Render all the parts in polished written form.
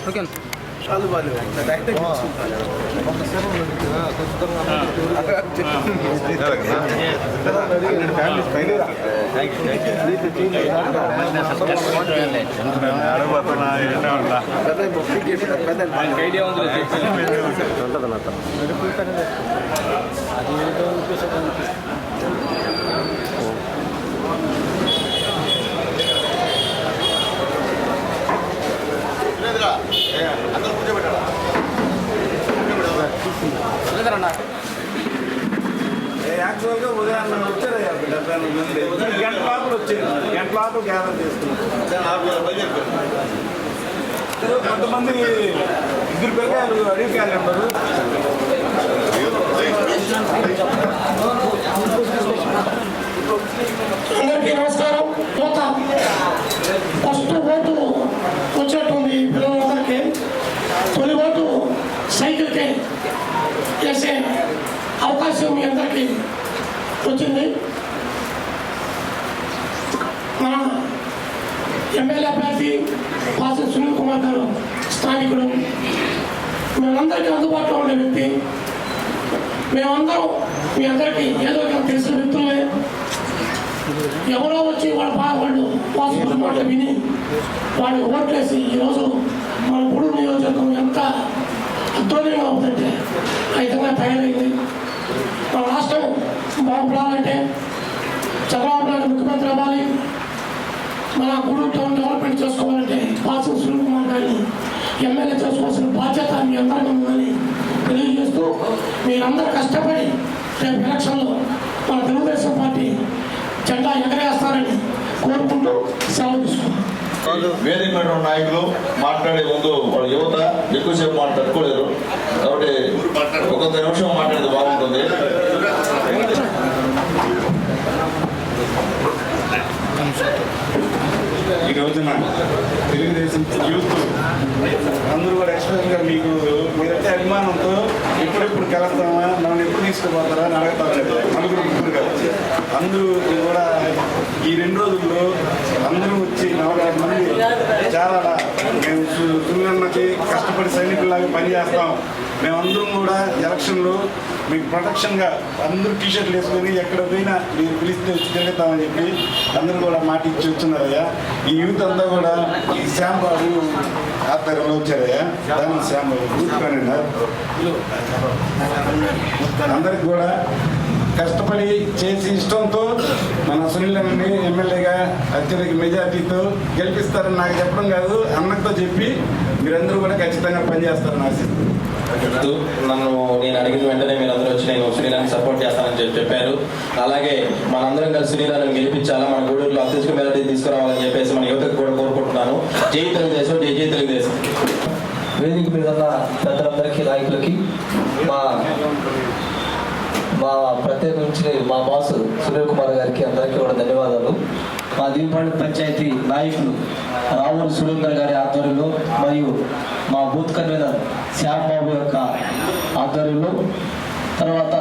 Okay చాలు బాగా యాక్చువల్గా ఉదయాన్నే వచ్చారయ్యా 70 మంది గంట లోపల వచ్చేది గంట లోపల గ్యాదర్ చేసుకున్నారు కొంతమంది 2 పిల్లకాయలు అడిగికాయలు ఉన్నారు అందరికీ నమస్కారం. ఫస్ట్ ఓటు వచ్చేటువంటి పిల్లలందరికీ తొలి ఓటు సైకిల్కి వేసే అవకాశం మీ అందరికీ వచ్చింది. మన ఎమ్మెల్యే అభ్యర్థి పాసం సునీల్ కుమార్ గారు స్థానికుడు, మేమందరికీ అందుబాటులో ఉండే వ్యక్తి. మేమందరం మీ అందరికీ ఏదో తెలిసిన వ్యక్తులే. ఎవరో వచ్చి వాళ్ళు పాసుకున్న మాట విని వాళ్ళు ఓట్లేసి ఈరోజు మన గూడూరు నియోజకవర్గం ఎంత అద్భుతంగా ఉందంటే ఆ విధంగా తయారైంది. మన రాష్ట్రం బాగుపడాలంటే చంద్రబాబు నాయుడు ముఖ్యమంత్రి అవ్వాలి, మన గూడూరు టౌన్ డెవలప్మెంట్ చేసుకోవాలంటే పాసం సునీల్ కుమార్ గారిని ఎమ్మెల్యే చేసుకోవాల్సిన బాధ్యత మీ అందరికీ ఉందని తెలియజేస్తూ మీరందరూ కష్టపడి రేపు ఎలక్షన్లో మన తెలుగుదేశం పార్టీ జెండా ఎగరేస్తారని కోరుకుంటూ సెలవు తీసుకున్నాం. వేదిక నాయకులు మాట్లాడే ముందు వాళ్ళ యువత ఎక్కువసేపు మాట్లాడుకోలేరు కాబట్టి ఒక నిమిషం మాట్లాడితే బాగుంటుంది. ఈ రోజున తెలుగుదేశం యూత్ అందరూ కూడా ఎక్స్పెషల్గా మీకు మీరైతే అభిమానంతో ఎప్పుడెప్పుడు కలుస్తామా మనం ఎప్పుడు తీసుకుపోతారా అని అడుగుతారు. నలుగురు ముగ్గురు కలిసి అందరూ కూడా ఈ 2 రోజుల్లో అందరూ వచ్చి 45 మంది చాలా మేము సునీలన్నకి కష్టపడి సైనికుల్లాగా పనిచేస్తాం, మేమందరం కూడా ఎలక్షన్లో మీకు ప్రొటెక్షన్గా అందరూ టీషర్ట్లు వేసుకొని ఎక్కడ పోయినా మీరు పిలిస్తే వచ్చి తిరుగుతామని చెప్పి అందరూ కూడా మాట ఇచ్చి వచ్చున్నారయ్యా. ఈ యూత్ అంతా కూడా ఈ శ్యాంబాబు ఆధ్వర్యంలో వచ్చారయ్యా. దాని శ్యాంబాబు కూర్చున్నారయ్యా. అందరికి కూడా కష్టపడి చేసి ఇష్టంతో మన సునీల్ అన్నని ఎమ్మెల్యేగా అత్యధిక మెజార్టీతో గెలిపిస్తారని నాకు చెప్పడం కాదు, అన్నతో చెప్పి మీరందరూ కూడా ఖచ్చితంగా పనిచేస్తారని ఆశిస్తున్నాను. నేను అడిగిన వెంటనే మీరు అందరూ వచ్చి నేను సునీలాన్ని సపోర్ట్ చేస్తానని చెప్పారు. అలాగే మనందరం కలిసి సునీలాన్ని గెలిపించాలా, మన గూడూరులో అత్యధిక మెజారిటీ తీసుకురావాలని చెప్పేసి మన యువతకు కూడా కోరుకుంటున్నాను. జై తెలుగుదేశం, జై జై తెలుగుదేశం. వేదిక మీద ఉన్న పెద్దలందరికీ, నాయకులకి, మా ప్రత్యేకించి మా బాసు సునీల్ కుమార్ గారికి అందరికీ కూడా ధన్యవాదాలు. మా దీపావళి పంచాయతీ నాయకులు రావుల సురేందర్ గారి ఆధ్వర్యంలో మరియు మా బూత్ కన్వీనర్ శ్యాంబాబు యొక్క ఆధ్వర్యంలో, తర్వాత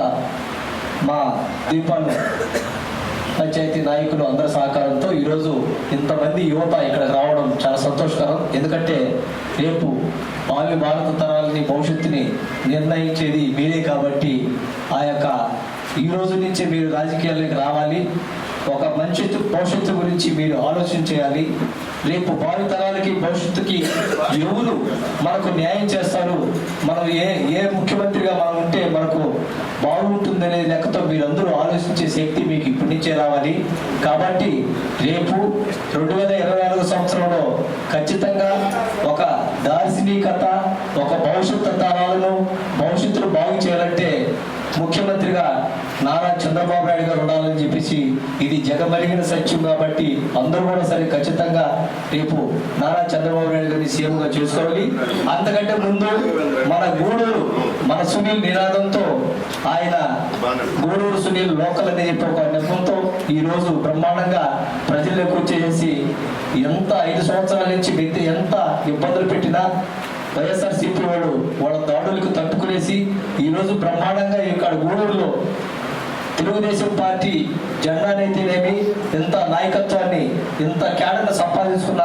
మా దీపావళి పంచాయతీ నాయకులు అందరి సహకారంతో ఈరోజు ఇంతమంది యువత ఇక్కడ రావడం చాలా సంతోషకరం. ఎందుకంటే రేపు భారత తరాలని భవిష్యత్తుని నిర్ణయించేది మీరే కాబట్టి ఆ యొక్క ఈ రోజు నుంచి మీరు రాజకీయాల్లోకి రావాలి. ఒక మంచి భవిష్యత్తు గురించి మీరు ఆలోచన చేయాలి. రేపు భావితరాలకి భవిష్యత్తుకి ఎవరు మనకు న్యాయం చేస్తారు, మనం ఏ ముఖ్యమంత్రిగా మనం ఉంటే మనకు బాగుంటుందనే లెక్కతో మీరందరూ ఆలోచించే శక్తి మీకు ఇప్పటి నుంచే రావాలి. కాబట్టి రేపు 2024 సంవత్సరంలో ఖచ్చితంగా ఒక దార్శనికత, ఒక భవిష్యత్తు తరాలను భవిష్యత్తును బాగు చేయాలంటే ముఖ్యమంత్రిగా నారా చంద్రబాబు నాయుడు గారు ఉండాలని చెప్పేసి ఇది జగమరిగిన సత్యం. కాబట్టి అందరూ కూడా సరే ఖచ్చితంగా రేపు నారా చంద్రబాబు నాయుడు గారిని సీఎంగా చేసుకోవాలి. అంతకంటే ముందు మన గూడూరు మన సునీల్ నినాదంతో ఆయన గూడూరు సునీల్ లోకల్ అని చెప్పి ఒక నిర్ణయంతో ఈ రోజు బ్రహ్మాండంగా ప్రజల్లోకి వచ్చేసి ఎంత 5 సంవత్సరాల నుంచి వ్యక్తి ఎంత ఇబ్బందులు పెట్టినా వైఎస్ఆర్సీపీ వాళ్ళ దాడులకు తట్టుకునేసి ఈరోజు బ్రహ్మాండంగా ఇక్కడ గూడూరులో తెలుగుదేశం పార్టీ జెండానైతేనేమి ఇంత నాయకత్వాన్ని ఇంత క్యాడర్ను సంపాదించుకున్న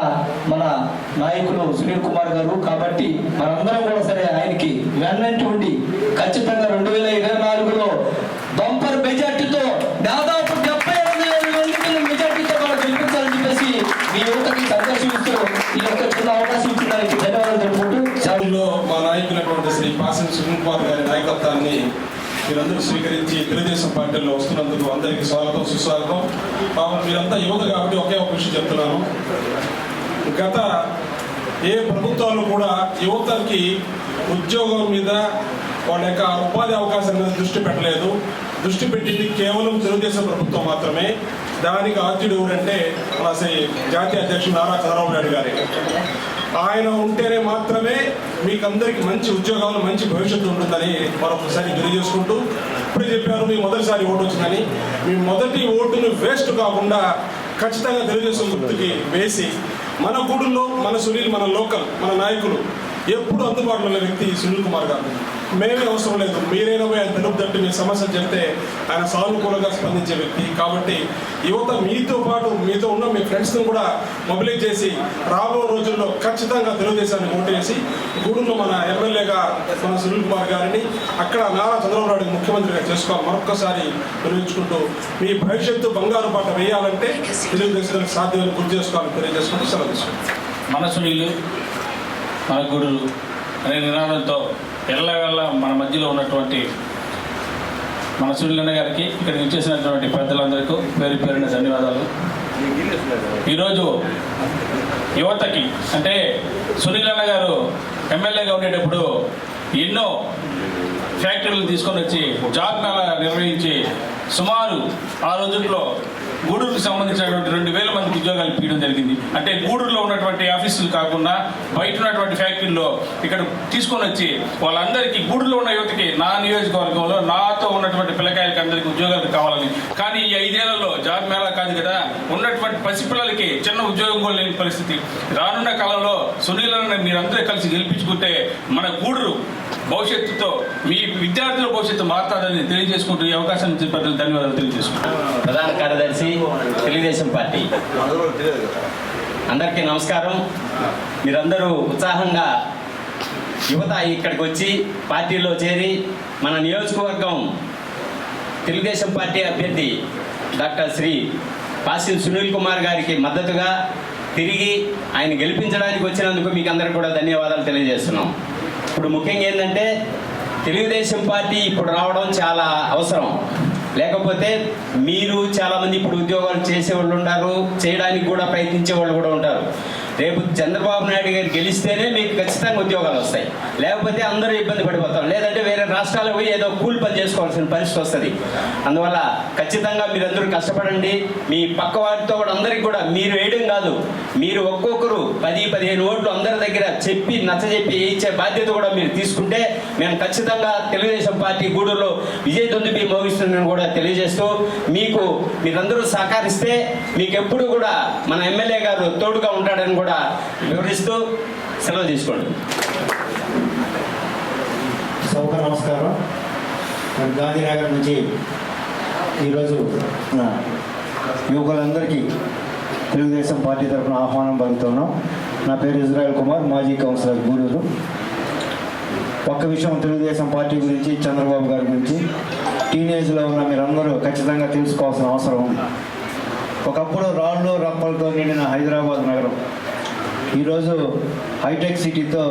మన నాయకులు సునీల్ కుమార్ గారు. కాబట్టి మనందరం కూడా సరే ఆయనకి వెన్నంటి ఉండి ఖచ్చితంగా 2024లో బంపర్ మెజార్టీతో దాదాపు 78,000 మెజార్టీతో మనం గెలిపించాలని చెప్పేసి మీ యువతకి సందేశిస్తూ ఈ యొక్క చిన్న అవకాశం ఇచ్చడానికి ధన్యవాదాలు తెలుపుకుంటూ మా నాయకులైనటువంటి శ్రీ పాసిం సునీల్ కుమార్ గారి నాయకత్వాన్ని మీరందరూ స్వీకరించి తెలుగుదేశం పార్టీలో వస్తున్నందుకు అందరికీ స్వాగతం సుస్వాగతం. పాపం మీరంతా యువత కాబట్టి ఒకే ఒక విషయం చెప్తున్నాను. గత ఏ ప్రభుత్వాలు కూడా యువతకి ఉద్యోగం మీద వాళ్ళ యొక్క ఉపాధి అవకాశాల మీద దృష్టి పెట్టలేదు. దృష్టి పెట్టింది కేవలం తెలుగుదేశం ప్రభుత్వం మాత్రమే. దానికి ఆద్యుడు ఎవరంటే మన జాతీయ అధ్యక్షుడు నారా చంద్రబాబు నాయుడు గారి. ఆయన ఉంటేనే మాత్రమే మీకు అందరికీ మంచి ఉద్యోగాలు మంచి భవిష్యత్తు ఉంటుందని మరొకసారి తెలియజేసుకుంటూ, ఇప్పుడే చెప్పారు మీ మొదటిసారి ఓటు వచ్చిందని. మీ మొదటి ఓటును వేస్ట్ కాకుండా ఖచ్చితంగా తెలుగుదేశం గుర్తుకి వేసి మన గూడుల్లో మన సునీల్, మన లోకల్, మన నాయకులు ఎప్పుడు అందుబాటులో ఉన్న వ్యక్తి సునీల్ కుమార్ గారు. మేమే అవసరం లేదు, మీరైనా పోయి ఆయన తెలుపు తట్టి మీ సమస్యలు చెప్తే ఆయన సానుకూలంగా స్పందించే వ్యక్తి. కాబట్టి యువత మీతో పాటు మీతో ఉన్న మీ ఫ్రెండ్స్ని కూడా మొబిలైజ్ చేసి రాబో రోజుల్లో ఖచ్చితంగా తెలుగుదేశాన్ని ఓటు వేసి గూడూరులో మన ఎమ్మెల్యేగా మన సునీల్ కుమార్ గారిని, అక్కడ నారా చంద్రబాబు నాయుడు ముఖ్యమంత్రిగా చేసుకోవాలి మరొక్కసారి నిర్వహించుకుంటూ మీ భవిష్యత్తు బంగారు బాట వేయాలంటే తెలుగుదేశానికి సాధ్యమని గుర్తు చేసుకోవాలని తెలియజేసుకుంటూ సెలవు తీసుకుంటాం. మన సునీలు మన గూడూరు అనే నినాదంతో ఎల్లవెల్ల మన మధ్యలో ఉన్నటువంటి మన సునీల్ అన్న గారికి, ఇక్కడికి వచ్చేసినటువంటి పెద్దలందరికీ పేరు పేరున ధన్యవాదాలు. ఈరోజు యువతకి అంటే సునీల్ అన్న గారు ఎమ్మెల్యేగా ఉండేటప్పుడు ఎన్నో ఫ్యాక్టరీలను తీసుకొని వచ్చి జాబ్ మేళా నిర్వహించి సుమారు ఆ రోజుల్లో గూడూరుకు సంబంధించినటువంటి 2,000 మందికి ఉద్యోగాలు ఇవ్వడం జరిగింది. అంటే గూడూరులో ఉన్నటువంటి ఆఫీసులు కాకుండా బయట ఉన్నటువంటి ఫ్యాక్టరీల్లో ఇక్కడ తీసుకొని వచ్చి వాళ్ళందరికీ గూడూరులో ఉన్న యువతకి నా నియోజకవర్గంలో నాతో ఉన్నటువంటి పిల్లకాయలకి అందరికీ ఉద్యోగాలు కావాలని. కానీ ఈ 5 ఏళ్లలో జాబ్ మేళా కాదు కదా, ఉన్నటువంటి పసిపిల్లలకి చిన్న ఉద్యోగం కూడా లేని పరిస్థితి. రానున్న కాలంలో సునీలను మీరందరూ కలిసి గెలిపించుకుంటే మన గూడూరు భవిష్యత్తుతో మీ విద్యార్థుల భవిష్యత్తు మారుతుందని తెలియజేసుకుంటూ ఈ అవకాశాన్ని చెప్పిన ధన్యవాదాలు తెలియజేసుకుంటాం. ప్రధాన కార్యదర్శి తెలుగుదేశం పార్టీ అందరికీ నమస్కారం. మీరందరూ ఉత్సాహంగా యువత ఇక్కడికి వచ్చి పార్టీలో చేరి మన నియోజకవర్గం తెలుగుదేశం పార్టీ అభ్యర్థి డాక్టర్ శ్రీ పాసిం సునీల్ కుమార్ గారికి మద్దతుగా తిరిగి ఆయన గెలిపించడానికి వచ్చినందుకు మీకు అందరికీ కూడా ధన్యవాదాలు తెలియజేస్తున్నాం. ఇప్పుడు ముఖ్యంగా ఏంటంటే తెలుగుదేశం పార్టీ ఇప్పుడు రావడం చాలా అవసరం. లేకపోతే మీరు చాలామంది ఇప్పుడు ఉద్యోగాలు చేసేవాళ్ళు ఉంటారు, చేయడానికి కూడా ప్రయత్నించే వాళ్ళు కూడా ఉంటారు. రేపు చంద్రబాబు నాయుడు గారు గెలిస్తేనే మీకు ఖచ్చితంగా ఉద్యోగాలు వస్తాయి, లేకపోతే అందరూ ఇబ్బంది పడిపోతాం. లేదంటే వేరే రాష్ట్రాలకు పోయి ఏదో కూలి పని చేసుకోవాల్సిన పరిస్థితి వస్తుంది. అందువల్ల ఖచ్చితంగా మీరందరూ కష్టపడండి. మీ పక్క వారితో కూడా అందరికీ కూడా మీరు వేయడం కాదు, మీరు ఒక్కొక్కరు 10-15 ఓట్లు అందరి దగ్గర చెప్పి నచ్చజెప్పి ఇచ్చే బాధ్యత కూడా మీరు తీసుకుంటే మేము ఖచ్చితంగా తెలుగుదేశం పార్టీ గూడూరులో విజయదుందుబి మోగిస్తుందని కూడా తెలియజేస్తూ, మీరందరూ సహకరిస్తే మీకు ఎప్పుడు కూడా మన ఎమ్మెల్యే గారు తోడుగా ఉంటాడని కూడా వివరిస్తూ సెలవు తీసుకోండి. సభకు నమస్కారం. నేను గాంధీనగర్ నుంచి ఈరోజు యువకులందరికీ తెలుగుదేశం పార్టీ తరఫున ఆహ్వానం పలుకుతున్నాం. నా పేరు ఇజ్రాయల్ కుమార్, మాజీ కౌన్సిలర్ గూడూరు. ఒక్క విషయం తెలుగుదేశం పార్టీ గురించి, చంద్రబాబు గారి గురించి టీనేజ్లో ఉన్న మీరందరూ ఖచ్చితంగా తెలుసుకోవాల్సిన అవసరం ఉంది. ఒకప్పుడు రాళ్ళు రప్పలతో నిండిన హైదరాబాద్ నగరం ఈరోజు హైటెక్ సిటీతో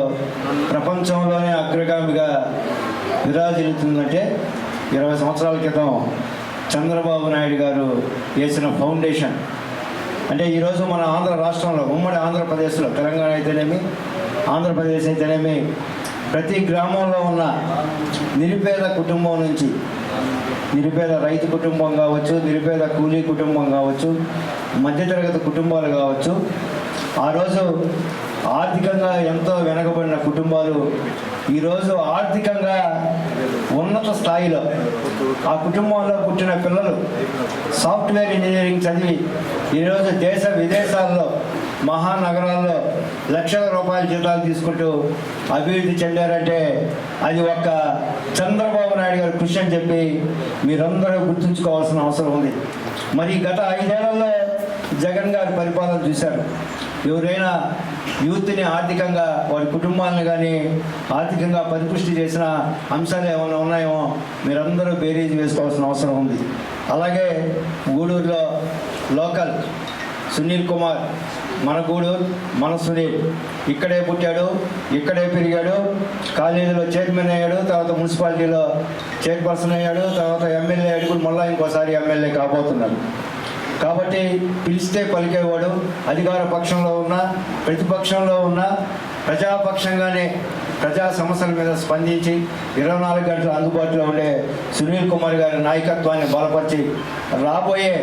ప్రపంచంలోనే అగ్రగామిగా విరాజిల్లుతుందంటే 20 సంవత్సరాల క్రితం చంద్రబాబు నాయుడు గారు వేసిన ఫౌండేషన్. అంటే ఈరోజు మన ఆంధ్ర రాష్ట్రంలో, ఉమ్మడి ఆంధ్రప్రదేశ్లో, తెలంగాణ అయితేనేమి ఆంధ్రప్రదేశ్ అయితేనేమి, ప్రతి గ్రామంలో ఉన్న నిరుపేద కుటుంబం నుంచి, నిరుపేద రైతు కుటుంబం కావచ్చు, నిరుపేద కూలీ కుటుంబం కావచ్చు, మధ్యతరగతి కుటుంబాలు కావచ్చు, ఆ రోజు ఆర్థికంగా ఎంతో వెనకబడిన కుటుంబాలు ఈరోజు ఆర్థికంగా ఉన్నత స్థాయిలో, ఆ కుటుంబంలో పుట్టిన పిల్లలు సాఫ్ట్వేర్ ఇంజనీరింగ్ చదివి ఈరోజు దేశ విదేశాల్లో, మహానగరాల్లో లక్షల రూపాయల జీతాలు తీసుకుంటూ అభివృద్ధి చెందారంటే అది ఒక్క చంద్రబాబు నాయుడు గారి కృషి అని చెప్పి మీరందరూ గుర్తుంచుకోవాల్సిన అవసరం ఉంది. మరి గత 5 ఏళ్లలో జగన్ గారి పరిపాలన చూశారు. ఎవరైనా యూత్ని ఆర్థికంగా వారి కుటుంబాలను కానీ ఆర్థికంగా పరిపుష్టి చేసిన అంశాలు ఏమైనా ఉన్నాయో మీరందరూ బేరీజ్ వేసుకోవాల్సిన అవసరం ఉంది. అలాగే గూడూరులో లోకల్ సునీల్ కుమార్, మన గూడూరు మన సునీల్, ఇక్కడే పుట్టాడు, ఇక్కడే పెరిగాడు, కాలేజీలో చైర్మన్ అయ్యాడు, తర్వాత మున్సిపాలిటీలో చైర్పర్సన్ అయ్యాడు, తర్వాత ఎమ్మెల్యే అయ్యాడు, మళ్ళీ ఇంకోసారి ఎమ్మెల్యే కాబోతున్నాడు. కాబట్టి పిలిస్తే పలికేవాడు. అధికార పక్షంలో ఉన్న ప్రతిపక్షంలో ఉన్న ప్రజాపక్షంగానే ప్రజా సమస్యల మీద స్పందించి 24 గంటలు అందుబాటులో ఉండే సునీల్ కుమార్ గారి నాయకత్వాన్ని బలపరిచి రాబోయే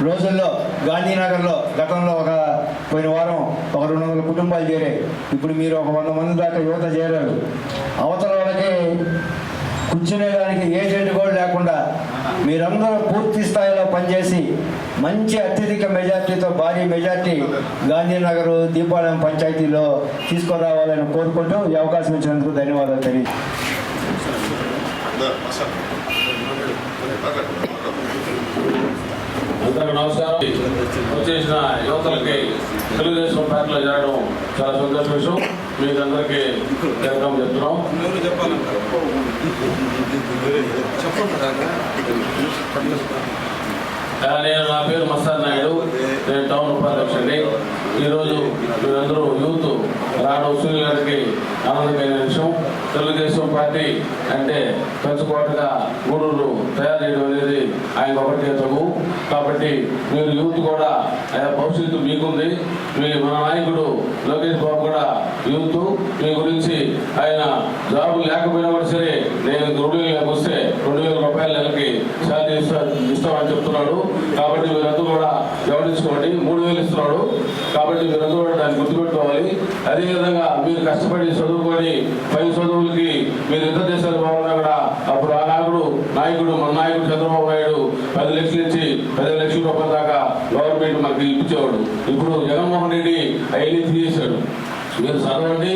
రోజుల్లో గాంధీనగర్లో గతంలో పోయిన వారం 200 కుటుంబాలు చేరాయి. ఇప్పుడు మీరు 100 మంది దాకా యువత చేరారు. అవతల వాళ్ళకి కూర్చునేదానికి ఏజెంట్ కూడా లేకుండా మీరందరూ పూర్తి స్థాయిలో పనిచేసి మంచి అత్యధిక మెజార్టీతో భారీ మెజార్టీ గాంధీనగర్ దీపాలయం పంచాయతీలో తీసుకురావాలని కోరుకుంటూ ఈ అవకాశం ఇచ్చినందుకు ధన్యవాదాలు తెలియదు. అందరికీ నమస్కారం. వచ్చేసిన యువతలకి తెలుగుదేశం పార్టీలో చేరడం చాలా సంతోష విషయం. మీకు అందరికీ వెల్కమ్ చెప్తున్నాం. నా పేరు మస్తాన్ నాయుడు, నేను టౌన్ ఉపాధ్యక్షుడిని. ఈరోజు మీరందరూ యూత్ రావడం సునీల్ గారికి ఆనందమైన విషయం. తెలుగుదేశం పార్టీ అంటే పెంచుకోటగా గూడూరు తయారు చేయడం అనేది ఆయన ఒకటే తగు. కాబట్టి మీరు యూత్ కూడా భవిష్యత్తు మీకుంది. మన నాయకుడు లోకేష్ బాబు కూడా యూత్, మీ గురించి ఆయన జాబులు లేకపోయినా కూడా సరే నేను 2,000 వస్తే 2,000 రూపాయల నెలకి శాలరీ ఇస్తామని చెప్తున్నాడు. కాబట్టి మీరందరూ కూడా గమనించుకోండి. 3,000 ఇస్తున్నాడు. కాబట్టి మీరందరూ కూడా దాన్ని గుర్తుపెట్టుకోవాలి. అదేవిధంగా మీరు కష్టపడి చదువుకొని పై చదువులకి మీరు ఇతర దేశాలు బాగున్నా కూడా అప్పుడు ఆ నాయకుడు మన నాయకుడు చంద్రబాబు నాయుడు 10 లక్షల నుంచి 10 లక్షల రూపాయల దాకా గవర్నమెంట్ మనకి ఇప్పించేవాడు. ఇప్పుడు జగన్మోహన్ రెడ్డి అవన్నీ తీసేశాడు. మీరు చదవకోండి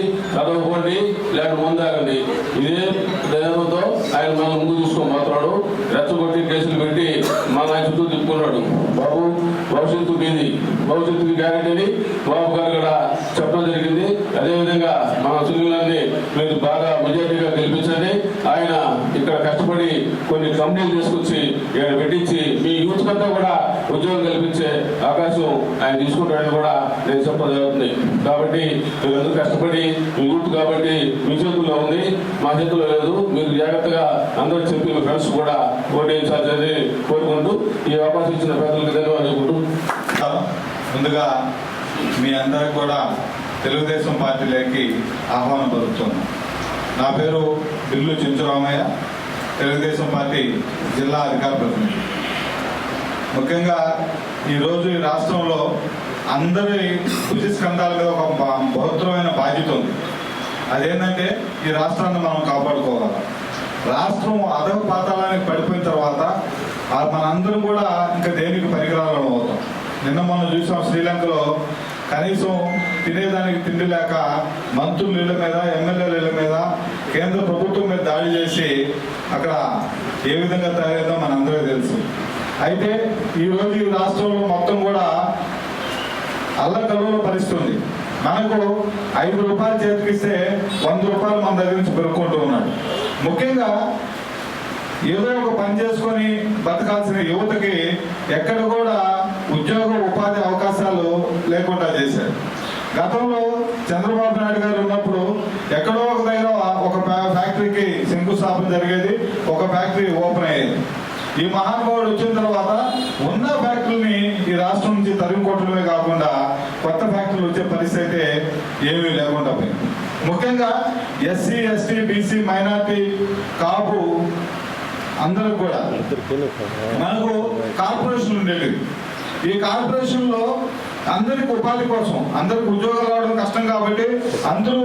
లేకపోతే ముందాగండి. ఇదే దైవంతో ఆయన మన ముందు చూసుకోబోతున్నాడు. రెచ్చగొట్టి కేసులు పెట్టి మన చుట్టూ తిప్పుకున్నాడు. బాబు భవిష్యత్తు మీది, భవిష్యత్తుకి గ్యారెంటీ బాబు గారు కూడా చెప్పడం జరిగింది. అదేవిధంగా మన సునీలాన్ని మీరు బాగా మెజార్టీగా గెలిపించండి. ఆయన ఇక్కడ కష్టపడి కొన్ని కంపెనీలు తీసుకొచ్చి ఇక్కడ పెట్టించి మీ యూత్ అంతా కూడా ఉద్యోగం కల్పించే అవకాశం ఆయన తీసుకుంటాడని కూడా నేను చెప్పడం జరుగుతుంది. కాబట్టి మీరందరూ కష్టపడి మీ యూత్ కాబట్టి మీ చేతుల్లో ఉంది, మా చేతుల్లో లేదు. మీరు జాగ్రత్తగా అందరూ చెప్పి మీ ఫ్రెండ్స్ కూడా ఓటేయించాలని కోరుకుంటూ ఈ అవకాశం ఇచ్చిన పెద్దలకు ధన్యవాదాలు. ముందుగా మీ అందరికి కూడా తెలుగుదేశం పార్టీలోకి ఆహ్వానం పలుకుతున్నాను. నా పేరు బిల్లు చెంచురామయ్య, తెలుగుదేశం పార్టీ జిల్లా అధికార ప్రతినిధి. ముఖ్యంగా ఈరోజు ఈ రాష్ట్రంలో అందరి భుజస్కంధాల మీద ఒక బహుత్తరమైన బాధ్యత ఉంది. అదేంటంటే ఈ రాష్ట్రాన్ని మనం కాపాడుకోవాలి. రాష్ట్రం అధవ పాతాళానికి పడిపోయిన తర్వాత మనందరం కూడా ఇంకా దేనికి పరికరాలను అవుతాం. నిన్న మనం చూసాం శ్రీలంకలో కనీసం తినేదానికి తిండి లేక మంత్రుల ఇళ్ల మీద, ఎమ్మెల్యేల ఇళ్ల మీద కేంద్ర ప్రభుత్వం మీద దాడి చేసి అక్కడ ఏ విధంగా తయారైందో మనందరికీ తెలుసు. అయితే ఈరోజు ఈ రాష్ట్రంలో మొత్తం కూడా అల్లకల్లోల పరిస్థితుంది. మనకు 5 రూపాయలు చేతికిస్తే 100 రూపాయలు మన దగ్గర నుంచి పెరుక్కుంటూ ఉన్నాడు. ముఖ్యంగా ఏదో ఒక పని చేసుకొని బతకాల్సిన యువతకి ఎక్కడ కూడా ఉద్యోగ ఉపాధి అవకాశాలు లేకుండా చేశారు. గతంలో చంద్రబాబు నాయుడు గారు ఉన్నప్పుడు ఎక్కడో ఒక దగ్గర ఒక ఫ్యాక్టరీకి శంకుస్థాపన జరిగేది, ఒక ఫ్యాక్టరీ ఓపెన్ అయ్యేది. ఈ మహానుభావుడు వచ్చిన తర్వాత ఉన్న ఫ్యాక్టరీని ఈ రాష్ట్రం నుంచి తరిమికొట్టడమే కాకుండా కొత్త ఫ్యాక్టరీలు వచ్చే పరిస్థితి ఏమీ లేకుండా పోయింది. ముఖ్యంగా ఎస్సీ, ఎస్టీ, బీసీ, మైనార్టీ, కాపు అందరూ కూడా మనకు కార్పొరేషన్ ఉండేవి. ఈ కార్పొరేషన్లో అందరికి ఉపాధి కోసం, అందరికి ఉద్యోగాలు రావడం కష్టం కాబట్టి, అందరూ